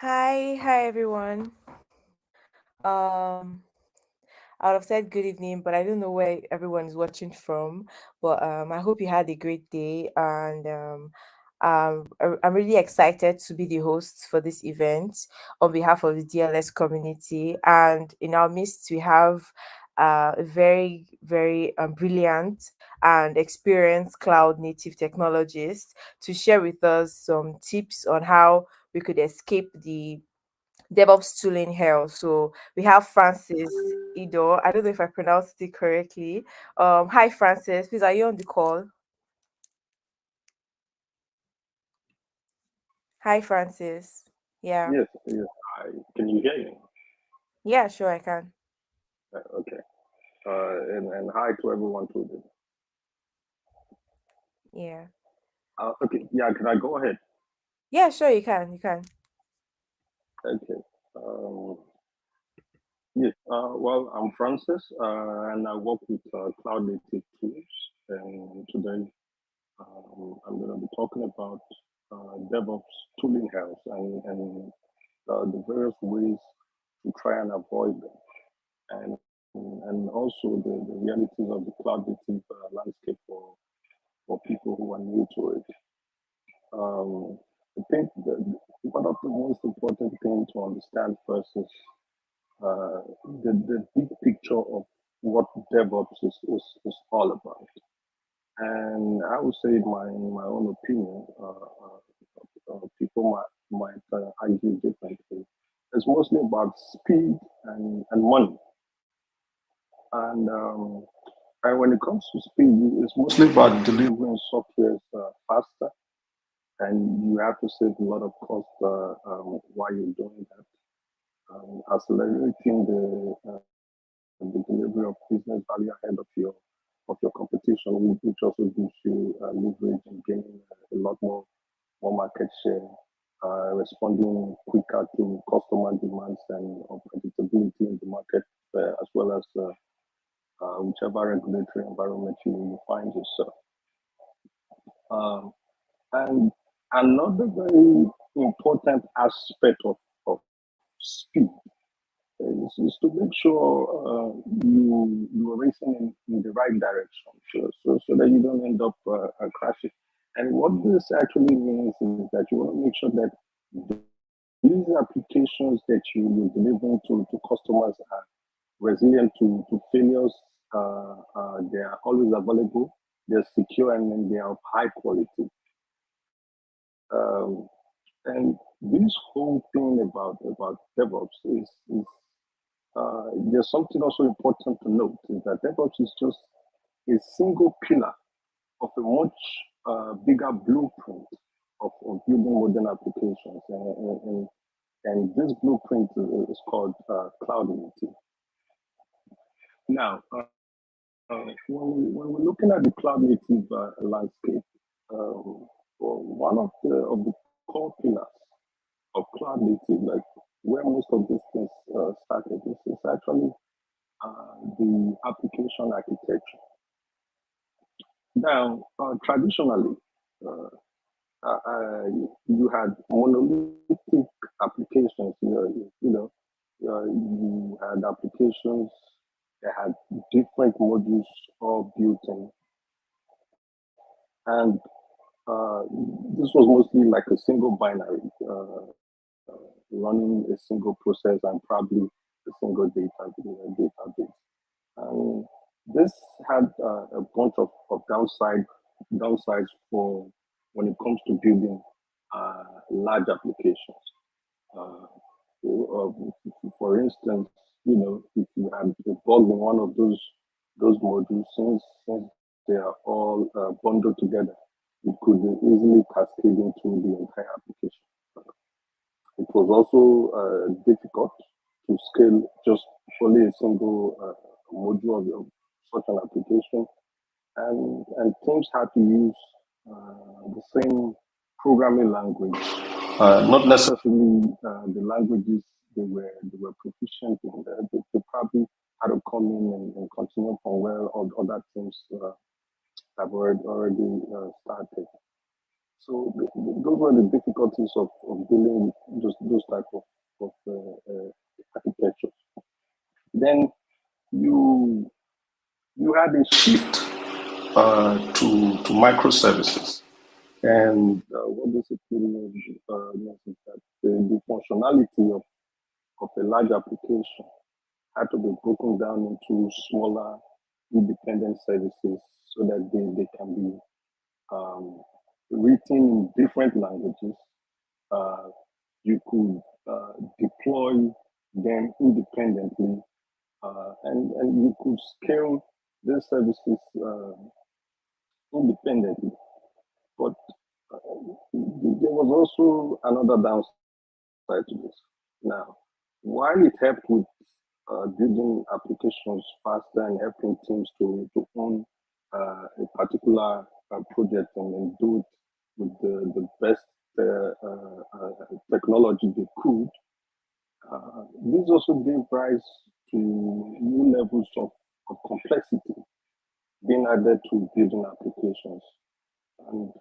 Hi everyone. Um, I would have said good evening, but I don't know where everyone is watching from. But I hope you had a great day, and I'm really excited to be the host for this event on behalf of the DLS community. And in our midst, we have a very brilliant and experienced cloud native technologist to share with us some tips on how we could escape the DevOps tooling hell. So we have Francis Iduh. I don't know if I pronounced it correctly. Hi Francis, please are you on the call? Hi Francis. Yeah. Yes, yes. Can you hear me? Yeah, sure I can. Okay. And hi to everyone too. Yeah. Okay. Yeah. Can I go ahead? Yeah, sure you can. You can. Okay. Um, yes. Well, I'm Francis, and I work with cloud native tools. And today, I'm going to be talking about DevOps tooling health and the various ways to try and avoid them, and also the realities of the cloud native landscape for people who are new to it. Um, I think that one of the most important things to understand first is uh, the big picture of what DevOps is all about. And I would say, in my own opinion, people might argue differently. It's mostly about speed and money. And and when it comes to speed, it's mostly about delivering software faster, and you have to save a lot of cost while you're doing that. Accelerating the delivery of business value ahead of your competition, which also gives you leverage and gaining a lot more market share, responding quicker to customer demands and unpredictability in the market, as well as whichever regulatory environment you find yourself. Um, and another very important aspect of speed is to make sure you are racing in the right direction, so that you don't end up crashing. And what this actually means is that you want to make sure that these applications that you're delivering to customers are resilient to failures. They are always available. They're secure and then they are of high quality. Um, and this whole thing about DevOps is there's something also important to note is that DevOps is just a single pillar of a much bigger blueprint of building modern applications. And this blueprint is called cloud native. Now, when we're looking at the cloud native landscape, well, one of the core pillars of cloud native, like where most of these things started, is actually the application architecture. Now, traditionally, uh, you had monolithic applications. You had applications that had different modules all built in, and this was mostly like a single binary running a single process and probably a single database. And this had a bunch of downsides for when it comes to building large applications. Uh, for instance, if you had a bug in one of those modules, since they are all bundled together, it could easily cascade into the entire application. It was also difficult to scale just only a single module of such an application, and teams had to use the same programming language, not necessarily the languages they were proficient in. They probably had to come in and continue from where other teams have already started. those were the difficulties of dealing with those type of architecture. Then you you had a shift to microservices. And what this means is that the functionality of a large application had to be broken down into smaller independent services so that they can be um, written in different languages. Uh, you could deploy them independently, and you could scale these services independently. But there was also another downside to this. Now, while it helped with building applications faster and helping teams to own a particular project and do it with the best technology they could, this also gave rise to new levels of complexity being added to building applications. And,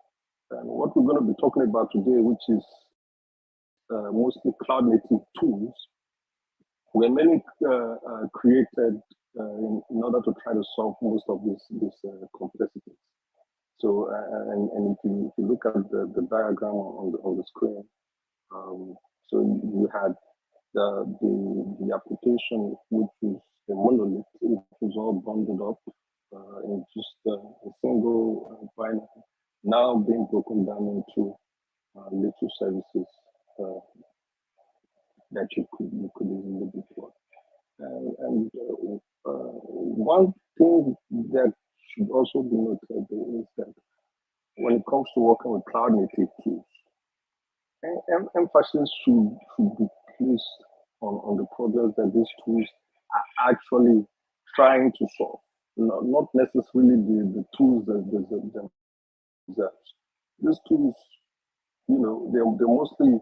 and what we're going to be talking about today, which is mostly cloud native tools, were mainly created in order to try to solve most of this complexity. So, and if you look at the diagram on the screen, so you had the application, which is a monolith, it was all bundled up in just a single binary, now being broken down into little services uh, that you could easily deploy. One thing that should also be noted is that when it comes to working with cloud native tools, emphasis should be placed on the problems that these tools are actually trying to solve, not necessarily the tools themselves. These tools, they're mostly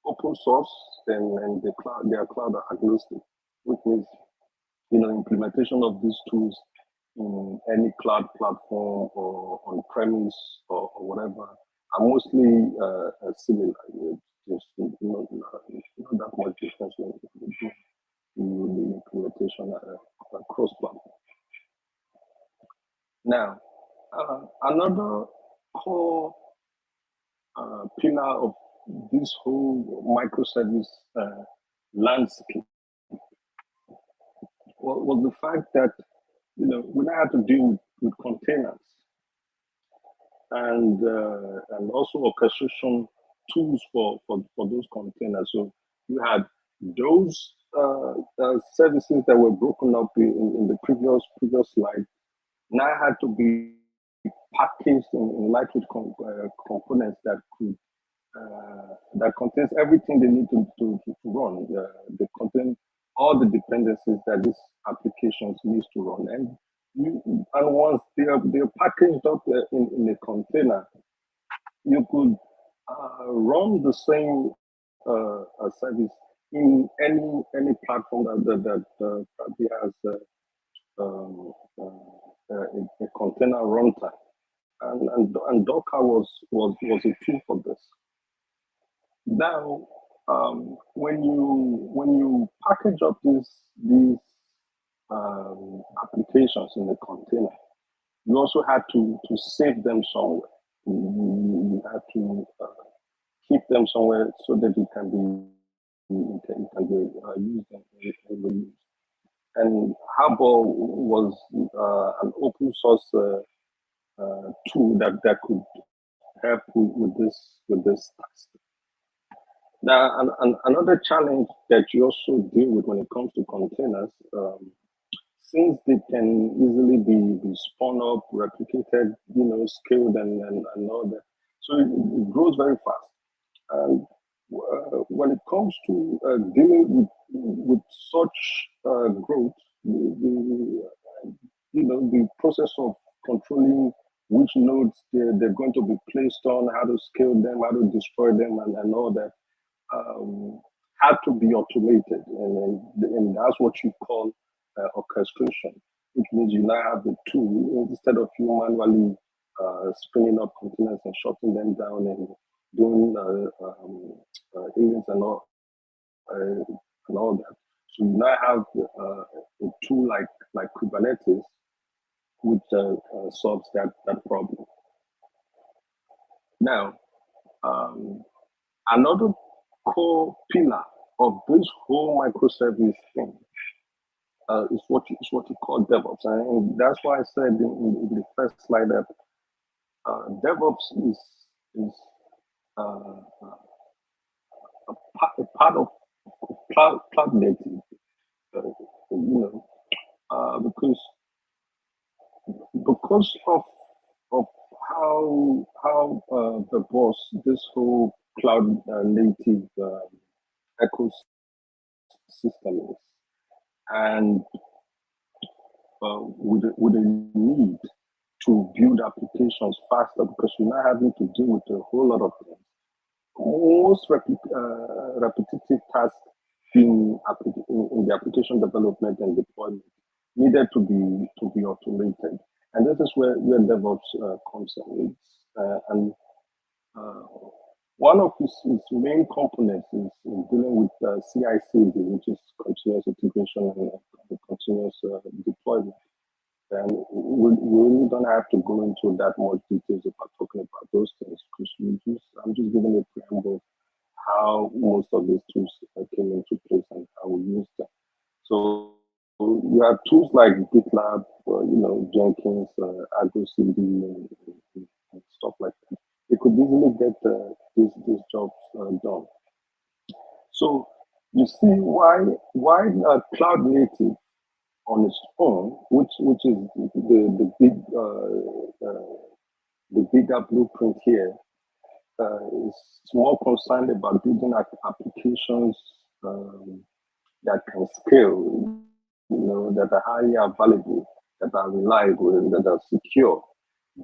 open source and they are cloud agnostic, which means implementation of these tools in any cloud platform or on premise or whatever are mostly similar. Just not that much difference when you do the implementation across platform. Now, another core pillar of this whole microservice landscape was the fact that we now have to deal with containers and also orchestration tools for those containers. So you had those services that were broken up in the previous slide now had to be packaged in lightweight components that contains everything they need to run. They contain all the dependencies that these applications needs to run. And once they're packaged up in a container, you could run the same service in any platform that probably has um, a container runtime. And Docker was a tool for this. Now, when you package up these applications in the container, you also had to save them somewhere. You had to keep them somewhere so that it can be used and reused. And Harbor was an open source tool that could help with this task. Now, another challenge that you also deal with when it comes to containers, since they can easily be spun up, replicated, scaled and all that. So it grows very fast. And when it comes to dealing with such growth, the process of controlling which nodes they're going to be placed on, how to scale them, how to destroy them, and all that had to be automated, and that's what you call orchestration, which means you now have the tool instead of you manually spinning up containers and shutting them down and doing aliens and all that. So you now have a tool like Kubernetes, which solves that problem. Now, um, another core pillar of this whole microservice thing is what you call DevOps, and that's why I said in the first slide that DevOps is uh, a part of cloud native, because of how the boss this whole cloud native ecosystem is, and with a need to build applications faster because you're not having to deal with a whole lot of things. Most repetitive tasks in the application development and deployment needed to be automated, and this is where DevOps comes in. And one of its main components is dealing with CI/CD, which is continuous integration and continuous deployment. And we really don't have to go into that much details about talking about those things because I'm just giving a preamble how most of these tools came into place and how we use them. So you have tools like GitLab, Jenkins, Argo CD, and stuff like that. They could easily get these jobs done. So you see why cloud native on its own, which is the bigger blueprint here, is more concerned about building applications that can scale, that are highly available, that are reliable, and that are secure.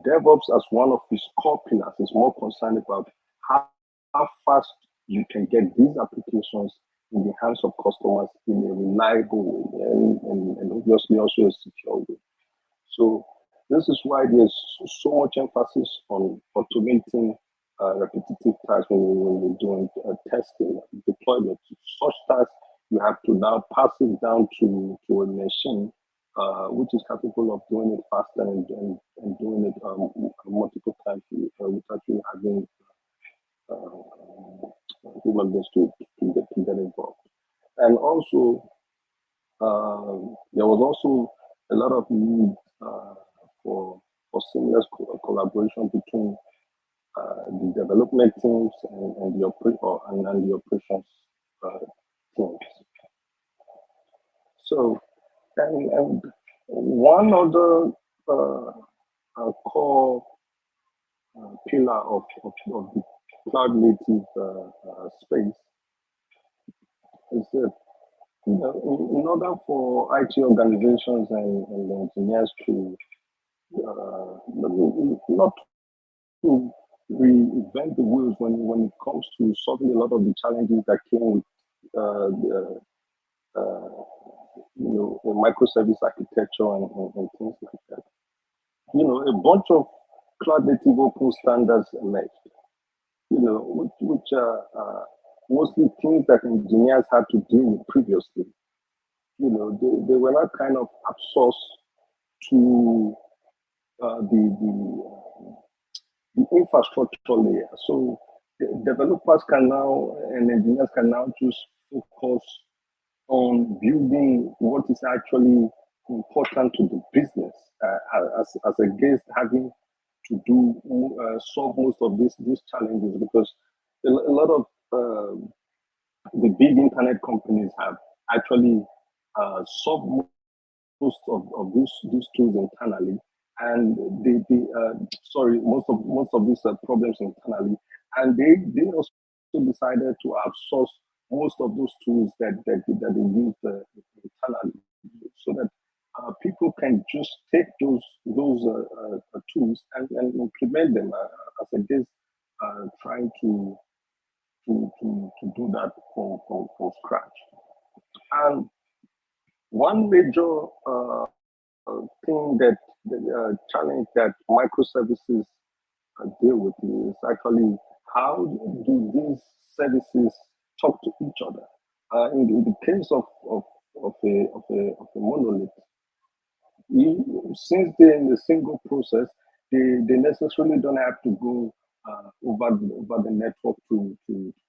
DevOps, as one of its core pillars, is more concerned about how fast you can get these applications in the hands of customers in a reliable way and obviously also a secure way. So this is why there's so much emphasis on automating repetitive tasks when we're doing testing, deployment. Such tasks you have to now pass it down to a machine which is capable of doing it faster and doing it multiple times without you having human beings to get involved. And also, there was also a lot of need for seamless collaboration between the development teams and the operations teams. So, and one other core pillar of the cloud native space is that in order for IT organizations and engineers to not to reinvent the wheels when it comes to solving a lot of the challenges that came with the microservice architecture and things like that. A bunch of cloud native open standards emerged. Which are mostly things that engineers had to deal with previously. They were not kind of outsourced to the infrastructure layer. So developers can now and engineers can now just focus on building what is actually important to the business, as against having to do solve most of these challenges, because a lot of the big internet companies have actually solved most of these tools internally, and most of these problems internally, and they also decided to outsource most of those tools that they use internally, so that people can just take those tools and implement them as against trying to do that from scratch. And one major thing that the challenge that microservices deal with is actually how do these services talk to each other. In the case of a monolith, since they're in a single process, they necessarily don't have to go over the network to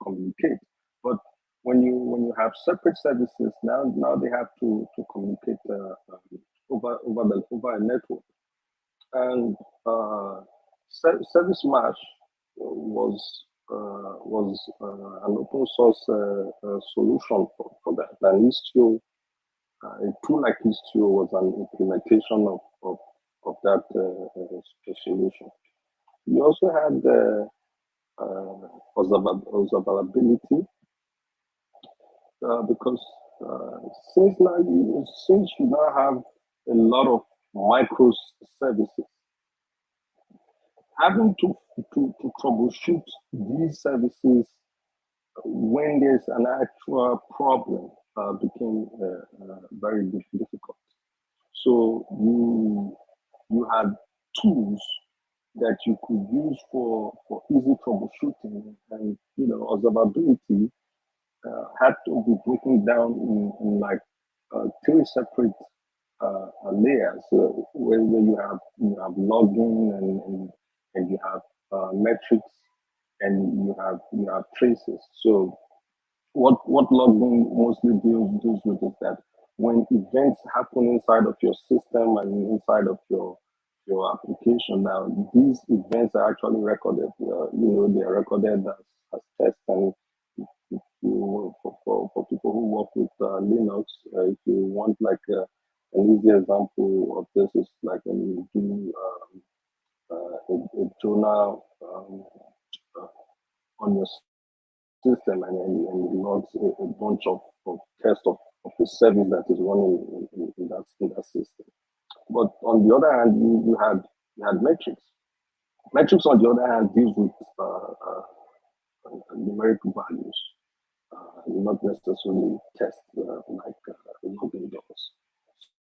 communicate. But when you have separate services, now they have to communicate over a network. And Service Mesh was an open source solution for that. And Istio, a tool like Istio was an implementation of that solution. We also had observability because since you now have a lot of microservices, having to troubleshoot these services when there's an actual problem became very difficult. So you had tools that you could use for easy troubleshooting, and observability had to be broken down in like three separate layers, where you have logging, and you have metrics, and you have traces. So what logging mostly deals with is that when events happen inside of your system and inside of your application, now these events are actually recorded. They are recorded as tests. And if for people who work with Linux, if you want like an easy example of this is like when you do a journal uh, on your system, and it logs a bunch of tests of the service that is running in that system. But on the other hand, you had metrics. Metrics, on the other hand, deals with numeric values, not necessarily test like logging does.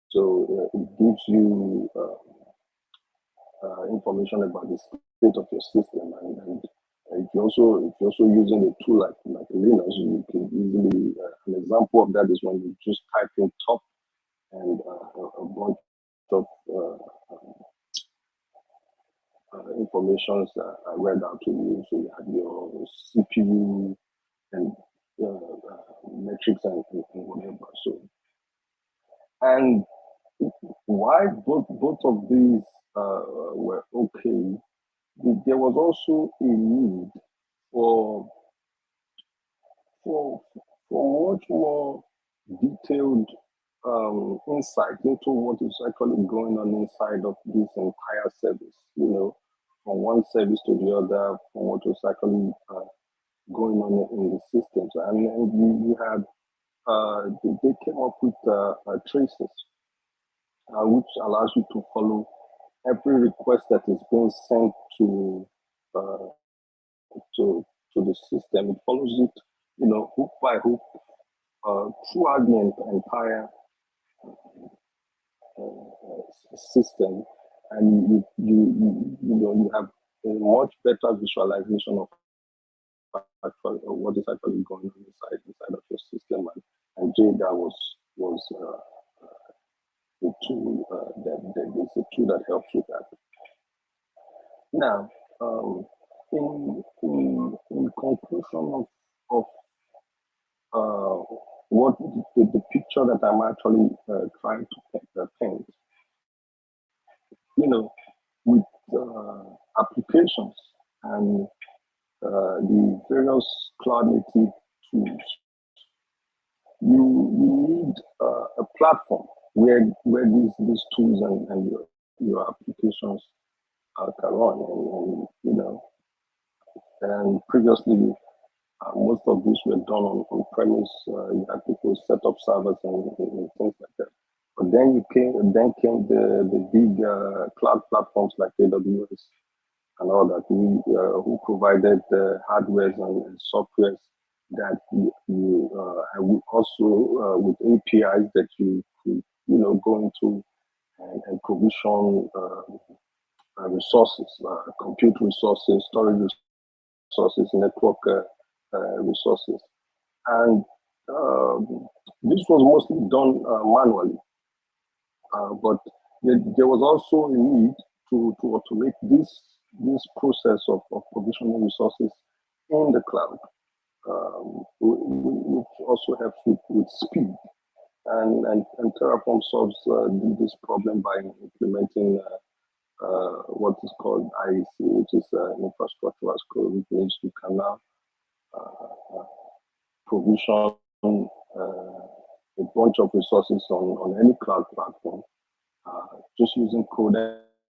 So it gives you information about the state of your system, and if you're also using a tool like Linux, you can easily an example of that is when you just type in top, and a bunch of informations are read out to you. So you have your CPU and metrics, and whatever. So, and why both of these were okay, there was also a need for for for much more detailed insight into what is actually going on inside of this entire service. From one service to the other, from what was actually going on in the systems. And you had they came up with traces, which allows you to follow every request that is being sent uh, to the system. It follows it, hook by hook, throughout the entire system, and you have a much better visualization of what is actually going on inside of your system. And Jada was the tool that is a tool that helps with that. Now, in conclusion of what the picture that I'm actually trying to paint, with applications and the various cloud native tools, you need a platform where these tools and your applications can run. And previously, most of these were done on premise. You had people set up servers and things like that. But then came the big cloud platforms like AWS and all that, who provided hardware and software that and also with APIs that you could go into and provision resources, compute resources, storage resources, network resources. And this was mostly done manually, but there was also a need to automate this process of provisioning resources in the cloud, which also helps with speed. And Terraform solves this problem by implementing what is called IEC, which is infrastructure as code, which means you can now provision a bunch of resources on any cloud platform, just using code,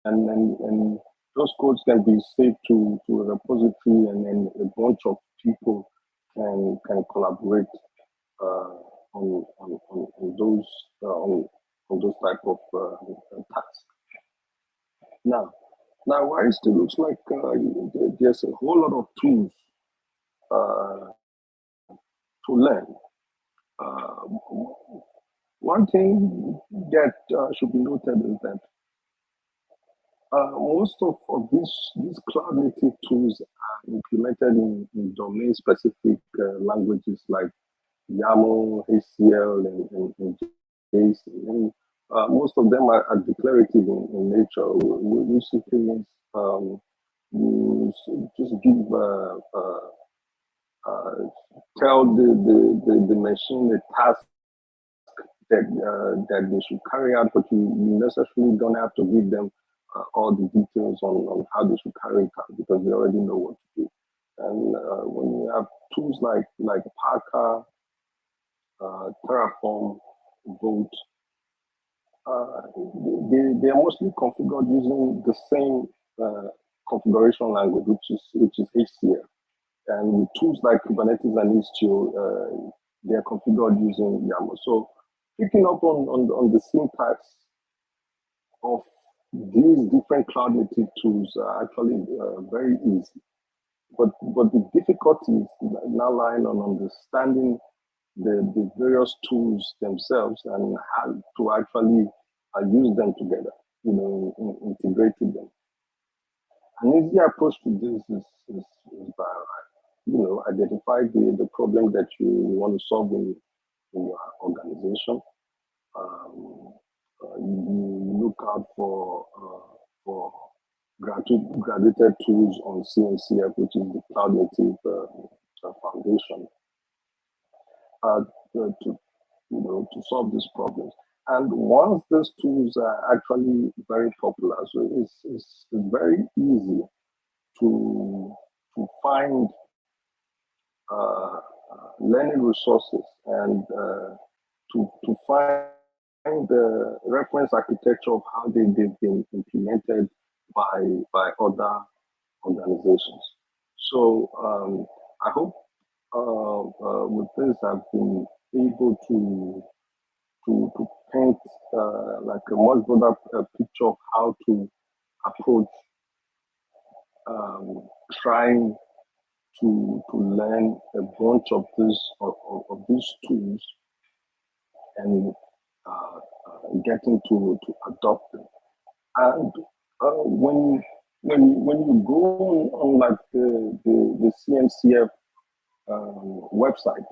and those codes can be saved to a repository, and then a bunch of people can collaborate on those on those type of tasks. Now, while it still looks like there's a whole lot of tools to learn, uh, one thing that should be noted is that most of these cloud native tools are implemented in domain specific languages like YAML, HCL, and JSON. And most of them are declarative in nature, which simply means you just give tell the machine a task that they should carry out, but you necessarily don't have to give them all the details on how they should carry it out, because they already know what to do. And when you have tools like Parker, Terraform, Volt, they are mostly configured using the same configuration language, which is HCL. And with tools like Kubernetes and Istio, they are configured using YAML. So picking up on the syntax of these different cloud native tools are actually very easy. But the difficulty is now lying on understanding the various tools themselves and how to actually use them together, integrating them. An easy approach to this is by identify the problem that you want to solve in your organization. You look out for graduated tools on CNCF, which is the Cloud Native Foundation, to solve these problems. And once these tools are actually very popular, so it's very easy to find learning resources and to find the reference architecture of how they've been implemented by other organizations. So I hope with this I've been able to paint like a much broader picture of how to approach trying to learn a bunch of these tools and getting to adopt them. And when you go on like the CNCF website,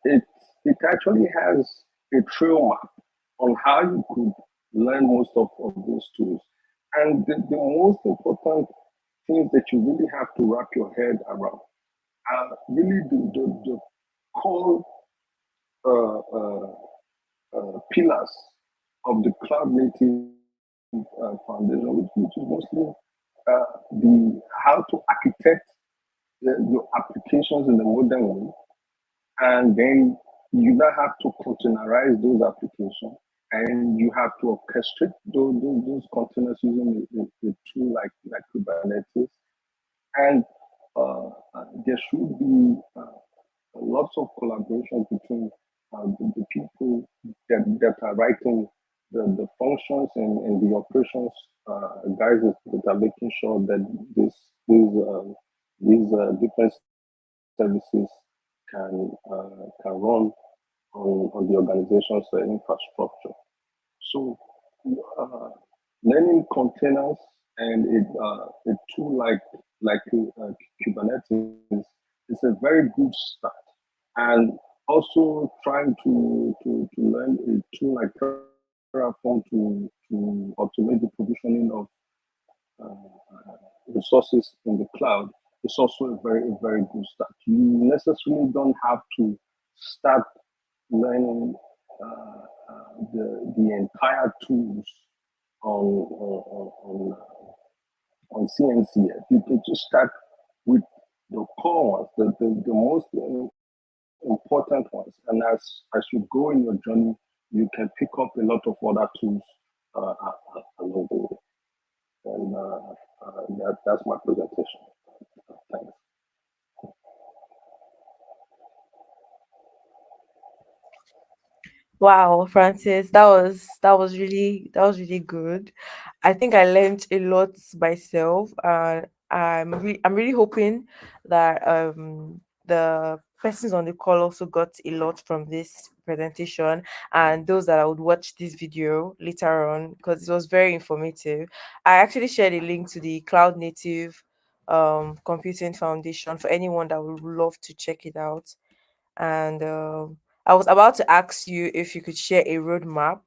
it actually has a trail map on how you could learn most of those tools. And the most important things that you really have to wrap your head around are really the core pillars of the cloud native foundation, which is mostly the how to architect your applications in the modern way, and then you now have to containerize those applications, and you have to orchestrate those containers using a tool like Kubernetes, and there should be lots of collaboration between the people that are writing the functions and the operations guys that are making sure that these different services can run on the organization's infrastructure. So uh, learning containers and a tool like Kubernetes is a very good start. And also trying to learn a tool like Terraform to automate the provisioning of resources in the cloud is also a very good start. You necessarily don't have to start learning the entire tools on CNCF. You can just start with the core ones, the most important ones. And as you go in your journey, you can pick up a lot of other tools along the way. And that's my presentation. Thanks. Wow, Francis, that was really good. I think I learned a lot myself, and I'm really hoping that the persons on the call also got a lot from this presentation, and those that I would watch this video later on because it was very informative. I actually shared a link to the Cloud Native Computing Foundation for anyone that would love to check it out. And I was about to ask you if you could share a roadmap,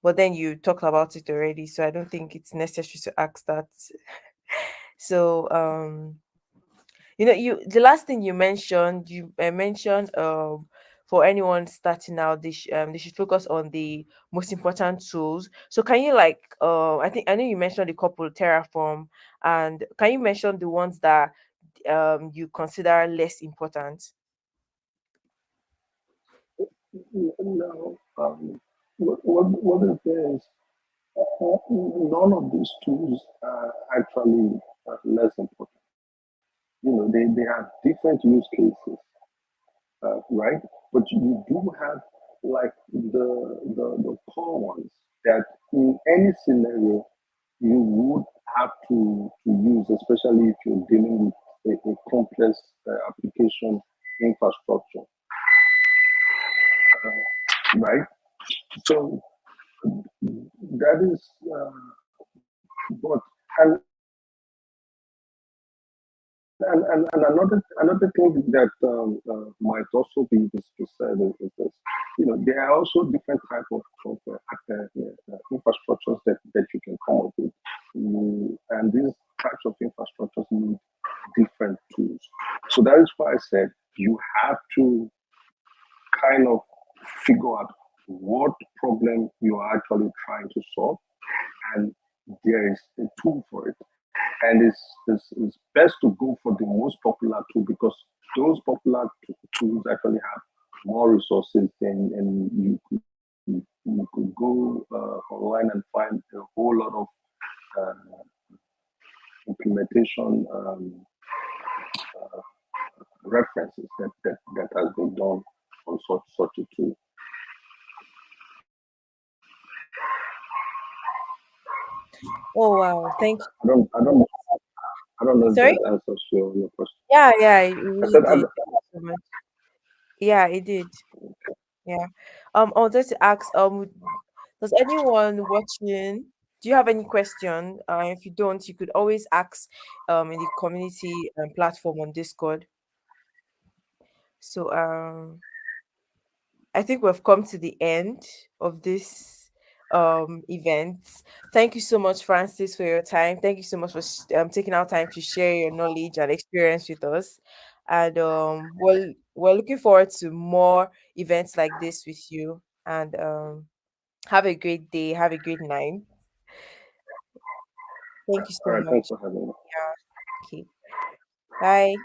but then you talked about it already, so I don't think it's necessary to ask that. So, you the last thing you mentioned, you mentioned for anyone starting out, they should focus on the most important tools. So, can you like I know you mentioned a couple, Terraform, and can you mention the ones that you consider less important? No, what is there is none of these tools are actually less important. They have different use cases, right? But you do have like the core ones that in any scenario you would have to use, especially if you're dealing with a complex application infrastructure, right? So that is, but and and another thing that might also be said is this. There are also different type of infrastructures that you can come up with, and these types of infrastructures need different tools. So that is why I said you have to kind of figure out what problem you are actually trying to solve, and there is a tool for it. And it's best to go for the most popular tool because those popular tools actually have more resources and you could go online and find a whole lot of uh, implementation references that has been done on such a tool. Oh wow, thank I don't I don't I don't know if Sorry? that answers your question. Yeah, yeah, it I really said I, did. Thank you so much. Yeah, it did. Yeah. I wanted to ask, does anyone watching, do you have any question? If you don't, you could always ask in the community platform on Discord. So I think we've come to the end of this event. Thank you so much, Francis, for your time. Thank you so much for taking our time to share your knowledge and experience with us. And we're looking forward to more events like this with you. And have a great day. Have a great night. Thank you all so right, thanks much. for having me. Yeah. Okay. Bye.